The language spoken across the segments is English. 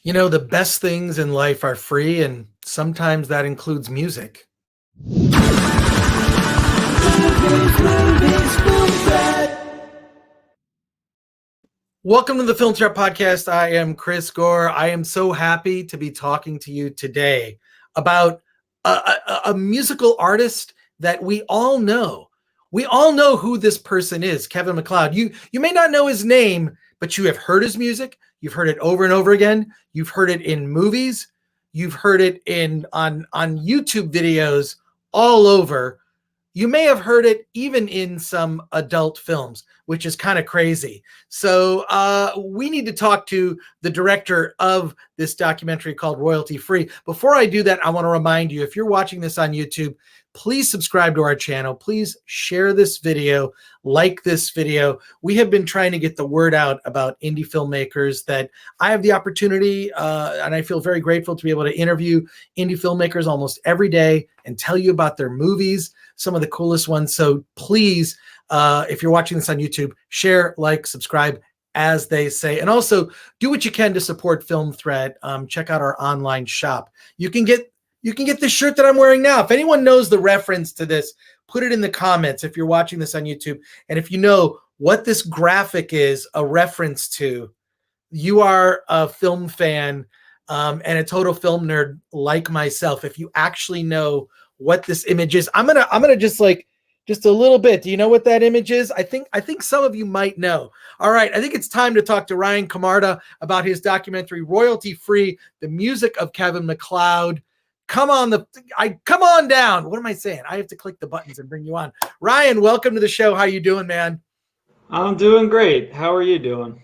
You know, the best things in life are free, and sometimes that includes music. Welcome to the Film Chat Podcast. I am Chris Gore. I am so happy to be talking to you today about a musical artist that we all know. We all know who this person is, Kevin Macleod. You may not know his name, but you have heard his music. You've heard it over and over again. You've heard it in movies. You've heard it on YouTube videos all over. You may have heard it even in some adult films, which is kind of crazy. So we need to talk to the director of this documentary called Royalty Free. Before I do that, I want to remind you, if you're watching this on YouTube, please subscribe to our channel. Please share this video, like this video. We have been trying to get the word out about indie filmmakers, that I have the opportunity, and I feel very grateful to be able to interview indie filmmakers almost every day and tell you about their movies, some of the coolest ones. So please, if you're watching this on YouTube, share, like, subscribe, as they say. And also do what you can to support Film Threat. Check out our online shop. You can get this shirt that I'm wearing now. If anyone knows the reference to this, put it in the comments if you're watching this on YouTube. And if you know what this graphic is a reference to, you are a film fan and a total film nerd like myself. If you actually know what this image is, I'm gonna just a little bit. Do you know what that image is? I think some of you might know. All right, I think it's time to talk to Ryan Camarda about his documentary Royalty Free: The Music of Kevin Macleod. Come on down. What am I saying? I have to click the buttons and bring you on. Ryan, welcome to the show. How you doing, man? I'm doing great. How are you doing?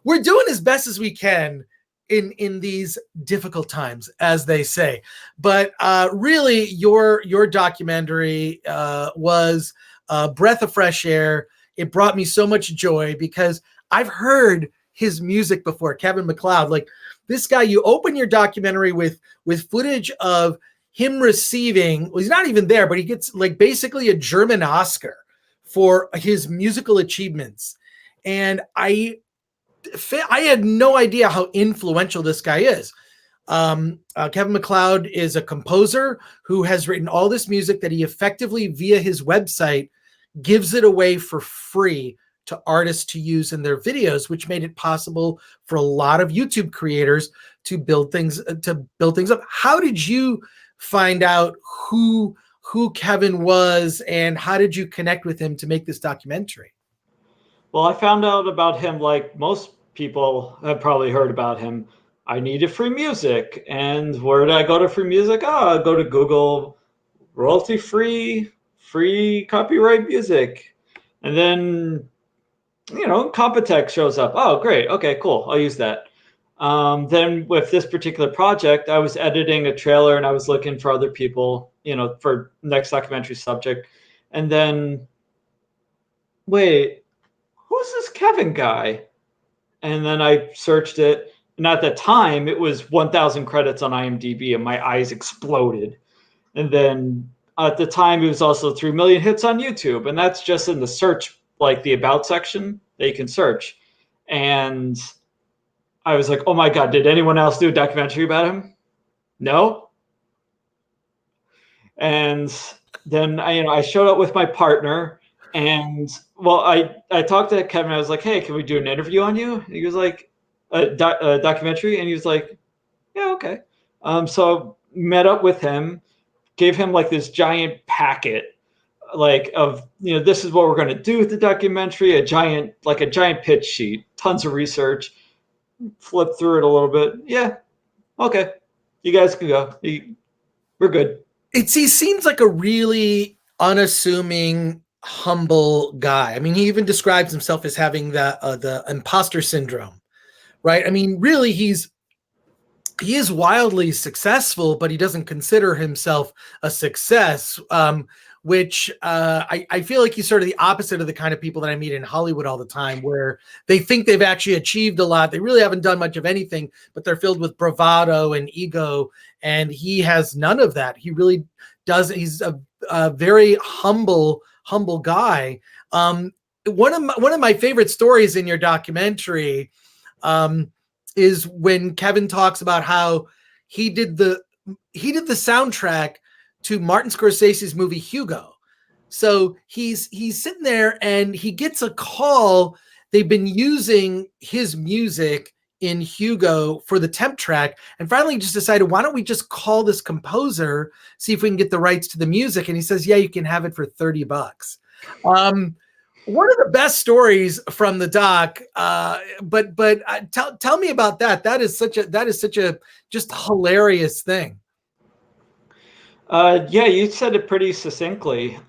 We're doing as best as we can in these difficult times, as they say. But really, your documentary was a breath of fresh air. It brought me so much joy because I've heard his music before, Kevin Macleod. Like, this guy, you open your documentary with footage of him receiving, well, he's not even there, but he gets like basically a German Oscar for his musical achievements. And I had no idea how influential this guy is. Kevin Macleod is a composer who has written all this music that he effectively, via his website, gives it away for free to artists to use in their videos, which made it possible for a lot of YouTube creators to build things up. How did you find out who Kevin was, and how did you connect with him to make this documentary? Well, I found out about him like most people have probably heard about him. I needed free music. And where did I go to free music? Oh, I go to Google, royalty free copyright music. And then, Compotech shows up. Oh, great. Okay, cool. I'll use that. Then with this particular project, I was editing a trailer and I was looking for other people, for next documentary subject. And then, wait, who's this Kevin guy? And then I searched it. And at the time, it was 1,000 credits on IMDb, and my eyes exploded. And then at the time, it was also 3 million hits on YouTube. And that's just in the search, like the About section that you can search. And I was like, oh my God, did anyone else do a documentary about him? No. And then I showed up with my partner. And well, I talked to Kevin. I was like, hey, can we do an interview on you? And he was like, a documentary. And he was like, yeah, okay. So met up with him, gave him like this giant packet, like of, this is what we're going to do with the documentary, a giant pitch sheet, tons of research, flip through it a little bit. Yeah. Okay. You guys can go. We're good. He seems like a really unassuming, humble guy. I mean, he even describes himself as having the imposter syndrome, right? I mean, really, he is wildly successful, but he doesn't consider himself a success, which I feel like he's sort of the opposite of the kind of people that I meet in Hollywood all the time, where they think they've actually achieved a lot. They really haven't done much of anything, but they're filled with bravado and ego. And he has none of that. He really does. He's a very humble guy. One of my favorite stories in your documentary is when Kevin talks about how he did the soundtrack to Martin Scorsese's movie Hugo. So he's sitting there and he gets a call. They've been using his music in Hugo for the temp track, and finally just decided, why don't we just call this composer, see if we can get the rights to the music? And he says, yeah, you can have it for $30. One of the best stories from the doc, but tell me about that. That is such a just hilarious thing. Yeah, you said it pretty succinctly.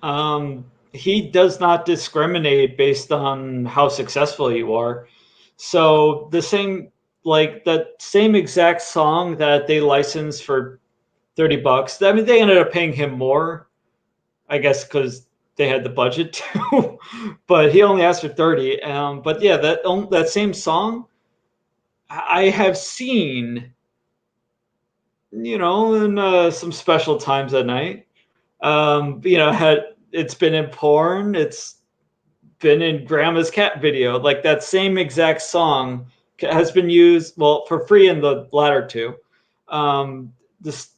He does not discriminate based on how successful you are. So the same, like that same exact song that they licensed for $30. I mean, they ended up paying him more, I guess, because they had the budget to. But he only asked for 30. But yeah, that same song, I have seen, in some special times at night. It's been in porn. It's been in Grandma's Cat video. Like that same exact song has been used, well, for free in the latter two. This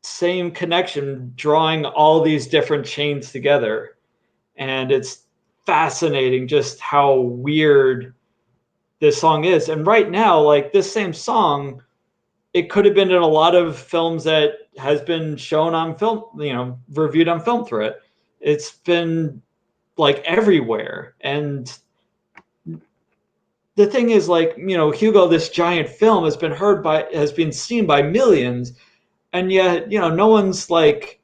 same connection, drawing all these different chains together, and it's fascinating just how weird this song is. And right now, like this same song, it could have been in a lot of films that has been shown on film, reviewed on Film Threat. It's been like everywhere. And the thing is, like, Hugo, this giant film has been seen by millions, and yet, no one's like,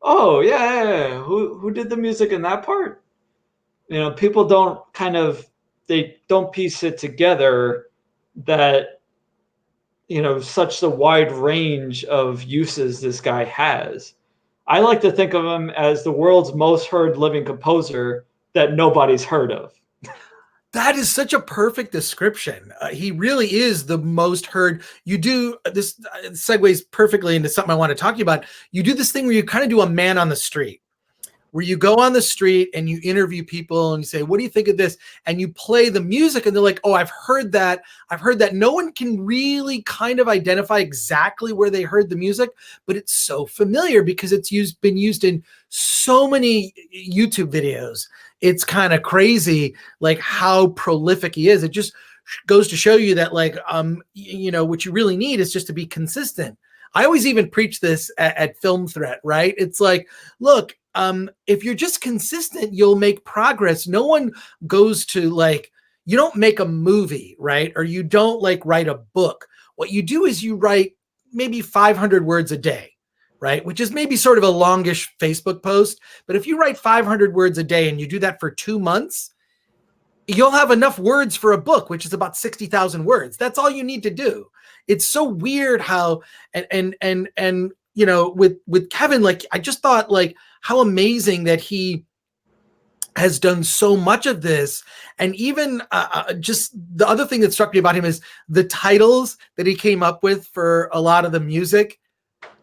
oh yeah, who did the music in that part? People they don't piece it together that such the wide range of uses this guy has. I like to think of him as the world's most heard living composer that nobody's heard of. That is such a perfect description. He really is the most heard. You do this segues perfectly into something I want to talk to you about. You do this thing where you kind of do a man on the street, where you go on the street and you interview people and you say, what do you think of this? And you play the music and they're like, oh, I've heard that. I've heard that. No one can really kind of identify exactly where they heard the music, but it's so familiar because it's been used in so many YouTube videos. It's kind of crazy, like how prolific he is. It just goes to show you that, like, what you really need is just to be consistent. I always even preach this at Film Threat, right? It's like, look, if you're just consistent, you'll make progress. No one goes to, like, you don't make a movie, right? Or you don't like write a book. What you do is you write maybe 500 words a day, right? Which is maybe sort of a longish Facebook post. But if you write 500 words a day and you do that for 2 months, you'll have enough words for a book, which is about 60,000 words. That's all you need to do. It's so weird how, and with Kevin, like, I just thought, like, how amazing that he has done so much of this. And even just the other thing that struck me about him is the titles that he came up with for a lot of the music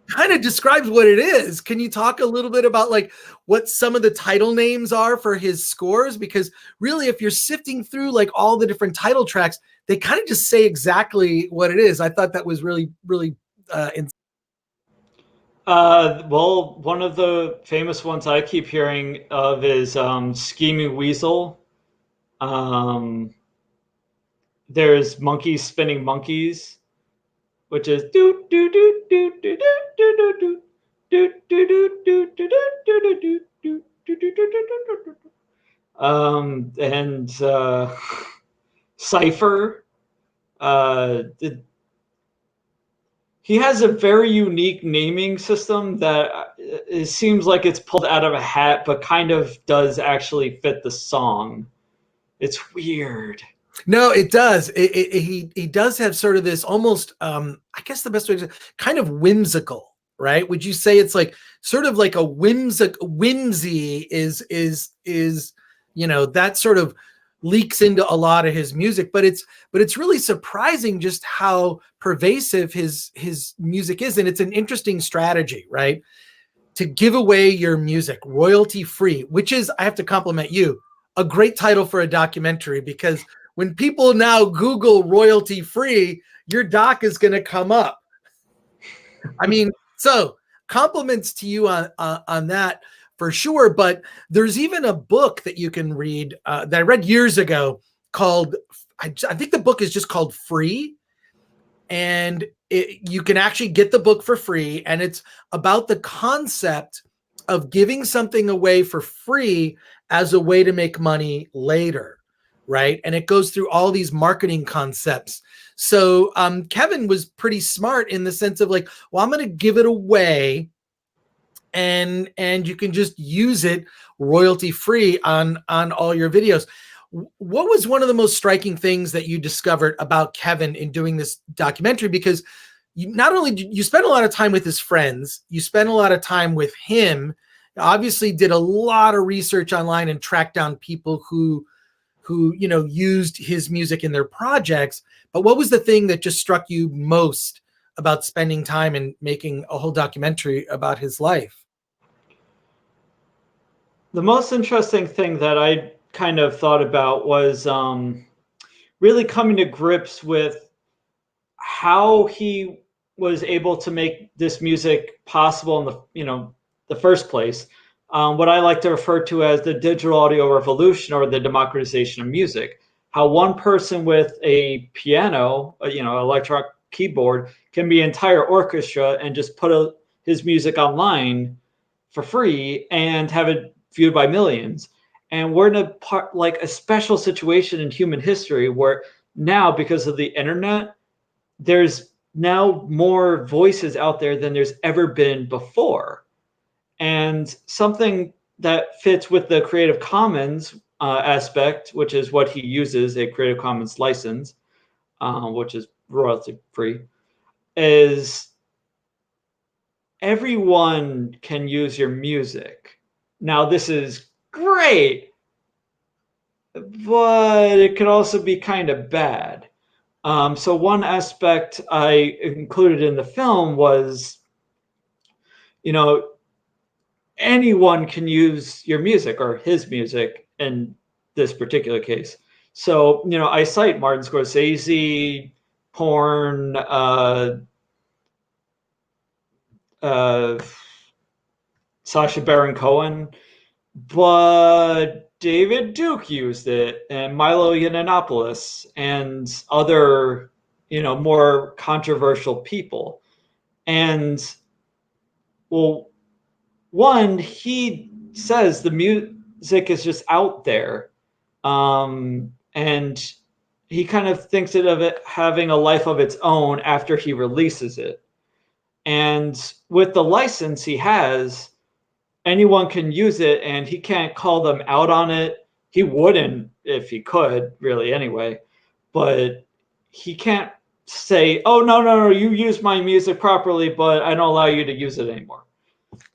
kind of describes what it is. Can you talk a little bit about, like, what some of the title names are for his scores? Because really, if you're sifting through, like, all the different title tracks, they kind of just say exactly what it is. I thought that was really, really Well, one of the famous ones I keep hearing of is Scheming Weasel. There's Monkeys Spinning Monkeys, which is do do do do do do do do do do do do do do do do. And Cypher. He has a very unique naming system that it seems like it's pulled out of a hat, but kind of does actually fit the song. It's weird. No, it does. He does have sort of this almost, I guess the best way to kind of whimsical, right? Would you say it's like sort of like a whimsy is that sort of leaks into a lot of his music, but it's really surprising just how pervasive his music is. And it's an interesting strategy, right? To give away your music royalty free, which is, I have to compliment you, a great title for a documentary, because when people now Google royalty free, your doc is going to come up. I mean, so compliments to you on that for sure. But there's even a book that you can read that I read years ago called, I think the book is just called Free. And you can actually get the book for free. And it's about the concept of giving something away for free as a way to make money later. Right. And it goes through all these marketing concepts. So Kevin was pretty smart in the sense of like, well, I'm going to give it away and you can just use it royalty free on all your videos. What was one of the most striking things that you discovered about Kevin in doing this documentary? Because you not only you spent a lot of time with his friends, you spent a lot of time with him, obviously did a lot of research online and tracked down people who used his music in their projects. But what was the thing that just struck you most about spending time and making a whole documentary about his life? The most interesting thing that I kind of thought about was really coming to grips with how he was able to make this music possible in the first place. What I like to refer to as the digital audio revolution or the democratization of music. How one person with a piano, electronic keyboard, can be an entire orchestra and just put his music online for free and have it viewed by millions. And we're in a special situation in human history where now, because of the internet, there's now more voices out there than there's ever been before. And something that fits with the Creative Commons aspect, which is what he uses, a Creative Commons license, which is royalty free, is everyone can use your music. Now, this is great, but it can also be kind of bad. So one aspect I included in the film was, anyone can use your music or his music in this particular case. So, I cite Martin Scorsese, porn, Sacha Baron Cohen, but David Duke used it, and Milo Yiannopoulos, and other, more controversial people. And, well, one, he says the music is just out there. And he kind of thinks of it having a life of its own after he releases it. And with the license he has, anyone can use it, and he can't call them out on it. He wouldn't if he could, really, anyway. But he can't say, oh, no, you use my music properly, but I don't allow you to use it anymore.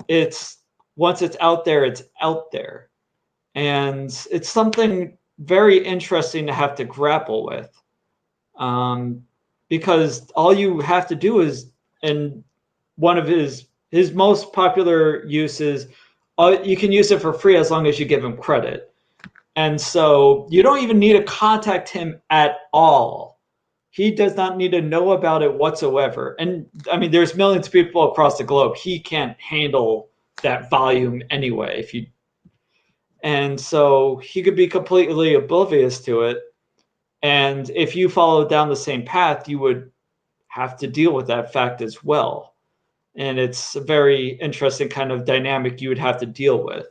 It's once it's out there, it's out there. And it's something very interesting to have to grapple with. Because all you have to do is, and one of his most popular uses, you can use it for free as long as you give him credit. And so you don't even need to contact him at all. He does not need to know about it whatsoever. And I mean, there's millions of people across the globe. He can't handle that volume anyway. And so he could be completely oblivious to it. And if you follow down the same path, you would have to deal with that fact as well. And it's a very interesting kind of dynamic you would have to deal with.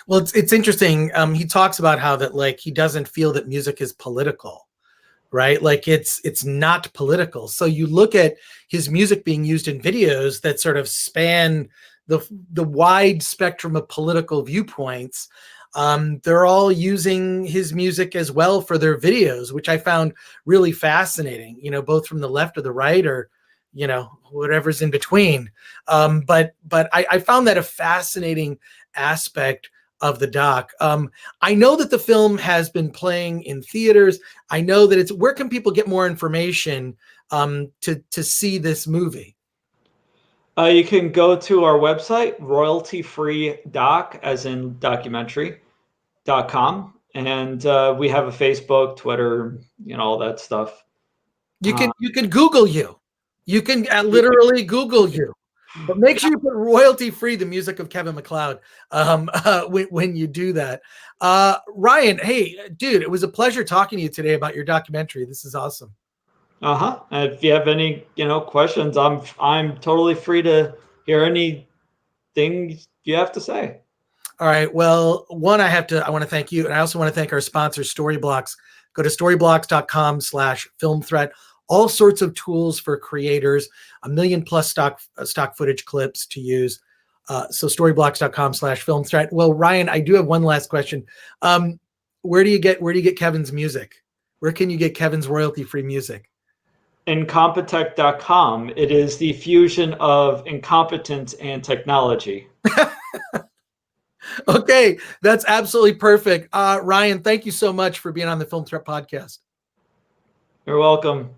Well, it's interesting. He talks about how that like he doesn't feel that music is political, right? Like it's not political. So you look at his music being used in videos that sort of span the wide spectrum of political viewpoints. They're all using his music as well for their videos, which I found really fascinating, both from the left or the right or, whatever's in between. But I found that a fascinating aspect of the doc. I know that the film has been playing in theaters. I know that where can people get more information to see this movie? You can go to our website, royaltyfreedoc, as in documentary.com, And we have a Facebook, Twitter, all that stuff. You can Google you. You can literally Google you. But make sure you put royalty free the music of Kevin MacLeod when you do that. Ryan, hey, dude, it was a pleasure talking to you today about your documentary. This is awesome. And if you have any, questions, I'm totally free to hear anything you have to say. All right. Well, one, I want to thank you. And I also want to thank our sponsor, Storyblocks. Go to storyblocks.com/film threat. All sorts of tools for creators, 1 million plus stock footage clips to use. So storyblocks.com/film threat. Well, Ryan, I do have one last question. Where do you get Kevin's music? Where can you get Kevin's royalty-free music? Incompetech.com. It is the fusion of incompetence and technology. Okay, that's absolutely perfect. Ryan, thank you so much for being on the Film Threat podcast. You're welcome.